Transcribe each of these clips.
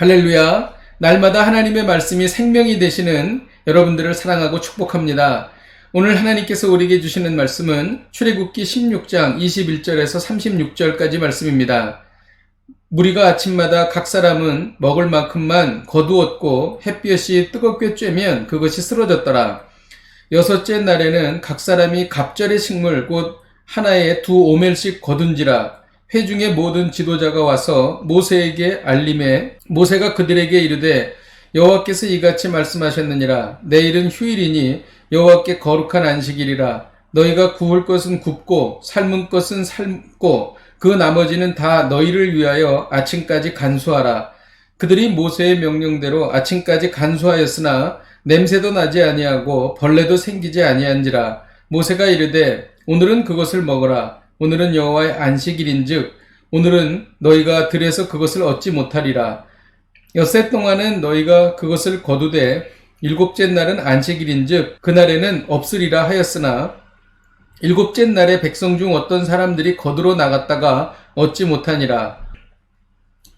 할렐루야. 날마다 하나님의 말씀이 생명이 되시는 여러분들을 사랑하고 축복합니다. 오늘 하나님께서 우리에게 주시는 말씀은 출애굽기 16장 21절에서 36절까지 말씀입니다. 무리가 아침마다 각 사람은 먹을 만큼만 거두었고 햇볕이 뜨겁게 쬐면 그것이 쓰러졌더라. 여섯째 날에는 각 사람이 갑절의 식물 곧 하나에 2오멜씩 거둔지라. 회중의 모든 지도자가 와서 모세에게 알림해 모세가 그들에게 이르되 여호와께서 이같이 말씀하셨느니라. 내일은 휴일이니 여호와께 거룩한 안식일이라. 너희가 구울 것은 굽고 삶은 것은 삶고 그 나머지는 다 너희를 위하여 아침까지 간수하라. 그들이 모세의 명령대로 아침까지 간수하였으나 냄새도 나지 아니하고 벌레도 생기지 아니한지라. 모세가 이르되 오늘은 그것을 먹어라. 오늘은 여호와의 안식일인즉 오늘은 너희가 들에서 그것을 얻지 못하리라. 엿새 동안은 너희가 그것을 거두되 일곱째 날은 안식일인즉 그날에는 없으리라 하였으나 일곱째 날에 백성 중 어떤 사람들이 거두러 나갔다가 얻지 못하니라.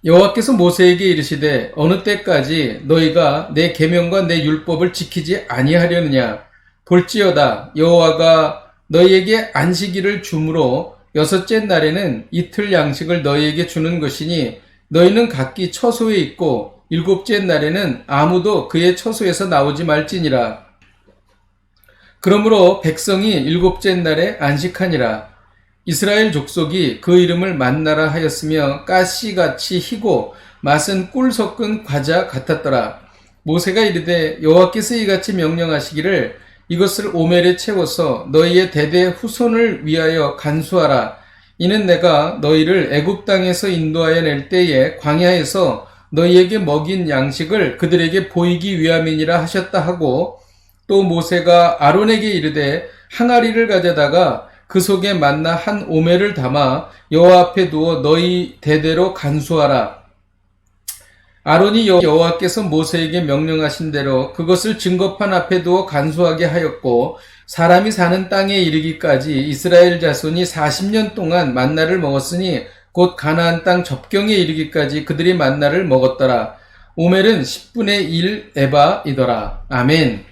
여호와께서 모세에게 이르시되 어느 때까지 너희가 내 계명과 내 율법을 지키지 아니하려느냐. 볼지어다 여호와가 너희에게 안식일을 주므로 여섯째 날에는 이틀 양식을 너희에게 주는 것이니 너희는 각기 처소에 있고 일곱째 날에는 아무도 그의 처소에서 나오지 말지니라. 그러므로 백성이 일곱째 날에 안식하니라. 이스라엘 족속이 그 이름을 만나라 하였으며 가시같이 희고 맛은 꿀 섞은 과자 같았더라. 모세가 이르되 여호와께서 이같이 명령하시기를 이것을 오멜에 채워서 너희의 대대 후손을 위하여 간수하라. 이는 내가 너희를 애굽 땅에서 인도하여 낼 때에 광야에서 너희에게 먹인 양식을 그들에게 보이기 위함이니라 하셨다 하고 또 모세가 아론에게 이르되 항아리를 가져다가 그 속에 만나 한 오멜을 담아 여호와 앞에 두어 너희 대대로 간수하라. 아론이 여호와께서 모세에게 명령하신 대로 그것을 증거판 앞에 두어 간수하게 하였고 사람이 사는 땅에 이르기까지 이스라엘 자손이 40년 동안 만나를 먹었으니 곧 가나안 땅 접경에 이르기까지 그들이 만나를 먹었더라. 오멜은 10분의 1 에바이더라. 아멘.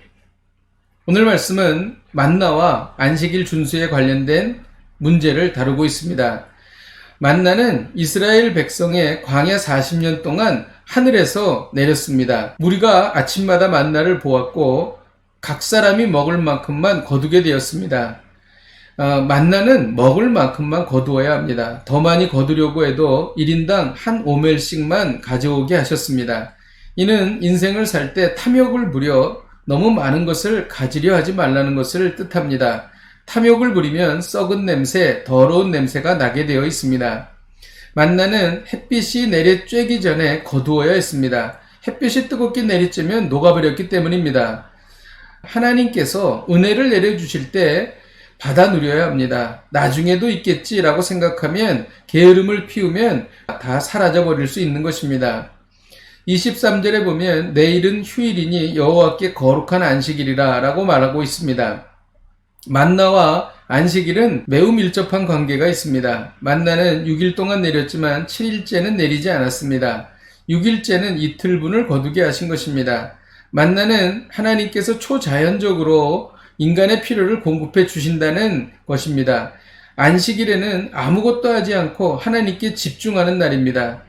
오늘 말씀은 만나와 안식일 준수에 관련된 문제를 다루고 있습니다. 만나는 이스라엘 백성의 광야 40년 동안 하늘에서 내렸습니다. 무리가 아침마다 만나를 보았고 각 사람이 먹을 만큼만 거두게 되었습니다. 만나는 먹을 만큼만 거두어야 합니다. 더 많이 거두려고 해도 1인당 한 오멜씩만 가져오게 하셨습니다. 이는 인생을 살 때 탐욕을 부려 너무 많은 것을 가지려 하지 말라는 것을 뜻합니다. 탐욕을 부리면 썩은 냄새, 더러운 냄새가 나게 되어 있습니다. 만나는 햇빛이 내리쬐기 전에 거두어야 했습니다. 햇빛이 뜨겁게 내리쬐면 녹아버렸기 때문입니다. 하나님께서 은혜를 내려주실 때 받아 누려야 합니다. 나중에도 있겠지라고 생각하면 게으름을 피우면 다 사라져버릴 수 있는 것입니다. 23절에 보면 내일은 휴일이니 여호와께 거룩한 안식일이라 라고 말하고 있습니다. 만나와 안식일은 매우 밀접한 관계가 있습니다. 만나는 6일 동안 내렸지만 7일째는 내리지 않았습니다. 6일째는 이틀분을 거두게 하신 것입니다. 만나는 하나님께서 초자연적으로 인간의 필요를 공급해 주신다는 것입니다. 안식일에는 아무것도 하지 않고 하나님께 집중하는 날입니다.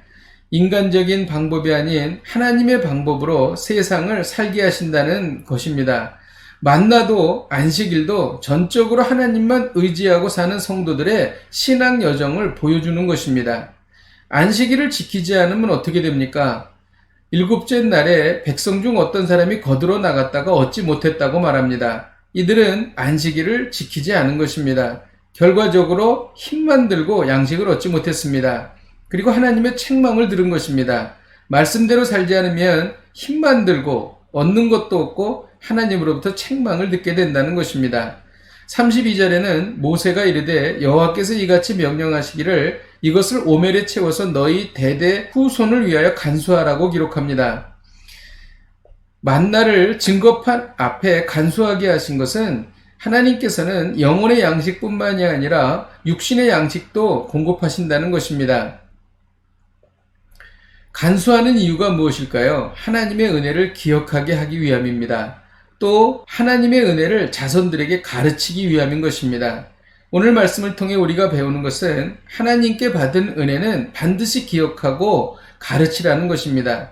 인간적인 방법이 아닌 하나님의 방법으로 세상을 살게 하신다는 것입니다. 만나도 안식일도 전적으로 하나님만 의지하고 사는 성도들의 신앙 여정을 보여주는 것입니다. 안식일을 지키지 않으면 어떻게 됩니까? 일곱째 날에 백성 중 어떤 사람이 거두러 나갔다가 얻지 못했다고 말합니다. 이들은 안식일을 지키지 않은 것입니다. 결과적으로 힘만 들고 양식을 얻지 못했습니다. 그리고 하나님의 책망을 들은 것입니다. 말씀대로 살지 않으면 힘만 들고 얻는 것도 없고 하나님으로부터 책망을 듣게 된다는 것입니다. 32절에는 모세가 이르되 여호와께서 이같이 명령하시기를 이것을 오멜에 채워서 너희 대대 후손을 위하여 간수하라고 기록합니다. 만나를 증거판 앞에 간수하게 하신 것은 하나님께서는 영혼의 양식뿐만이 아니라 육신의 양식도 공급하신다는 것입니다. 간수하는 이유가 무엇일까요? 하나님의 은혜를 기억하게 하기 위함입니다. 또 하나님의 은혜를 자손들에게 가르치기 위함인 것입니다. 오늘 말씀을 통해 우리가 배우는 것은 하나님께 받은 은혜는 반드시 기억하고 가르치라는 것입니다.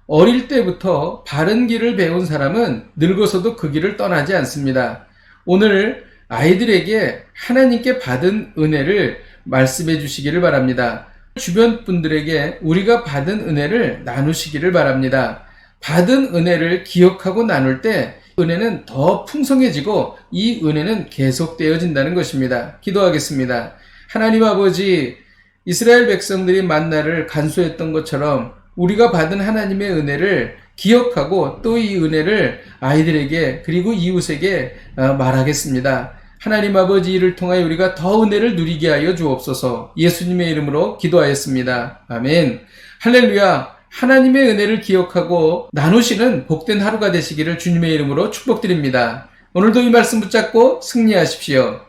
어릴 때부터 바른 길을 배운 사람은 늙어서도 그 길을 떠나지 않습니다. 오늘 아이들에게 하나님께 받은 은혜를 말씀해 주시기를 바랍니다. 주변 분들에게 우리가 받은 은혜를 나누시기를 바랍니다. 받은 은혜를 기억하고 나눌 때 은혜는 더 풍성해지고 이 은혜는 계속되어진다는 것입니다. 기도하겠습니다. 하나님 아버지, 이스라엘 백성들이 만나를 간수했던 것처럼 우리가 받은 하나님의 은혜를 기억하고 또 이 은혜를 아이들에게 그리고 이웃에게 말하겠습니다. 하나님 아버지, 이를 통하여 우리가 더 은혜를 누리게 하여 주옵소서. 예수님의 이름으로 기도하였습니다. 아멘. 할렐루야. 하나님의 은혜를 기억하고 나누시는 복된 하루가 되시기를 주님의 이름으로 축복드립니다. 오늘도 이 말씀 붙잡고 승리하십시오.